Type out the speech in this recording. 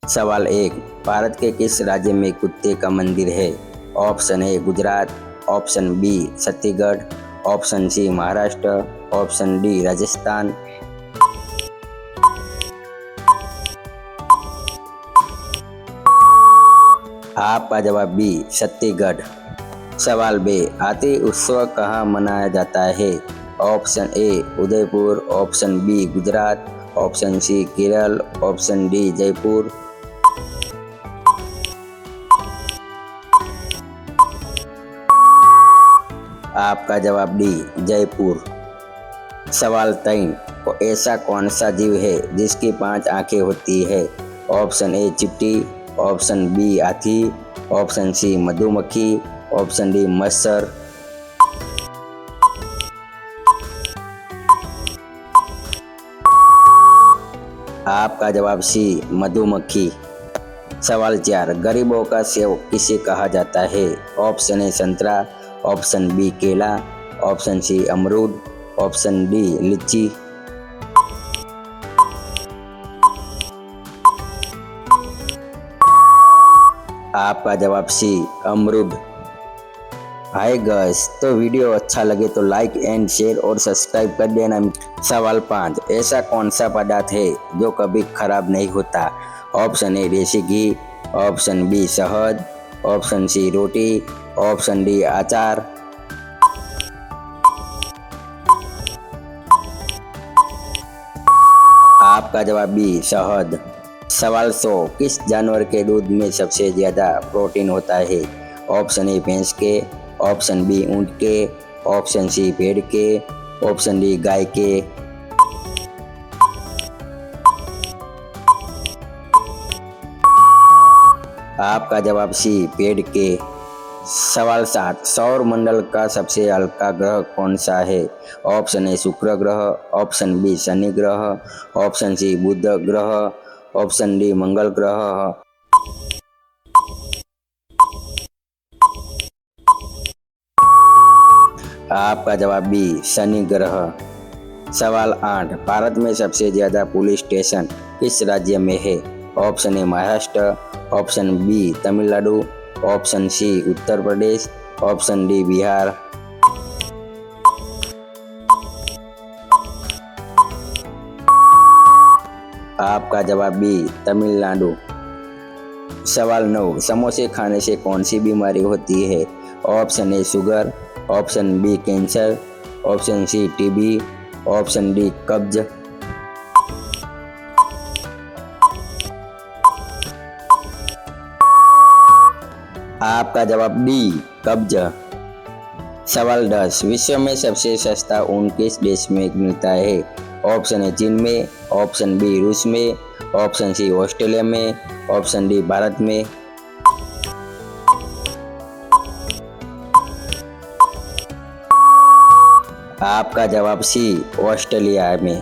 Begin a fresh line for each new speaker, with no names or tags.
सवाल 1। भारत के किस राज्य में कुत्ते का मंदिर है? Option A Gujarat, option B Chhattisgarh, option C Maharashtra, option D Rajasthan. आपका जवाब बी छत्तीसगढ़। सवाल बे, हाथी उत्सव कहाँ मनाया जाता है? Option A Udaipur, option B Gujarat, option C Kerala, option D Jaipur. आपका जवाब डी जयपुर। सवाल 3। ऐसा कौन सा जीव है जिसकी 5 आंखें होती है? ऑप्शन ए चिट्टी, ऑप्शन बी हाथी, ऑप्शन सी मधुमक्खी, ऑप्शन डी मच्छर। आपका जवाब सी मधुमक्खी। सवाल 4। गरीबों का सेव किसे कहा जाता है? ऑप्शन ए संतरा, ऑप्शन बी केला, ऑप्शन सी अमरूद, ऑप्शन डी लीची। आपका जवाब सी अमरूद। हाय गाइस, तो वीडियो अच्छा लगे तो लाइक एंड शेयर और सब्सक्राइब कर देना। सवाल 5। ऐसा कौन सा पदार्थ है जो कभी खराब नहीं होता? ऑप्शन ए देसी घी, ऑप्शन बी शहद, ऑप्शन सी रोटी, ऑप्शन डी अचार। आपका जवाब बी शहद। सवाल 100। किस जानवर के दूध में सबसे ज़्यादा प्रोटीन होता है? ऑप्शन ए भैंस के, ऑप्शन बी ऊँट के, ऑप्शन सी भेड़ के, ऑप्शन डी गाय के। आपका जवाब सी पेड़ के। सवाल 7। सौर मंडल का सबसे हल्का ग्रह कौन सा है? ऑप्शन ए शुक्र ग्रह, ऑप्शन बी शनि ग्रह, ऑप्शन सी बुध ग्रह, ऑप्शन डी मंगल ग्रह। आपका जवाब बी शनि ग्रह। सवाल 8। भारत में सबसे ज़्यादा पुलिस स्टेशन किस राज्य में है? Option A Maharashtra, option B Tamil Nadu, option C Uttar Pradesh, option D Bihar. आपका जवाब बी तमिलनाडु। सवाल 9। समोसे खाने से कौन सी बीमारी होती है? Option A sugar, option B cancer, option C TB, option D कब्ज। आपका जवाब डी कब्ज। सवाल 10। विश्व में सबसे सस्ता ऊन किस देश में मिलता है? ऑप्शन ए चीन में, ऑप्शन बी रूस में, ऑप्शन सी ऑस्ट्रेलिया में, ऑप्शन डी भारत में। आपका जवाब सी ऑस्ट्रेलिया में।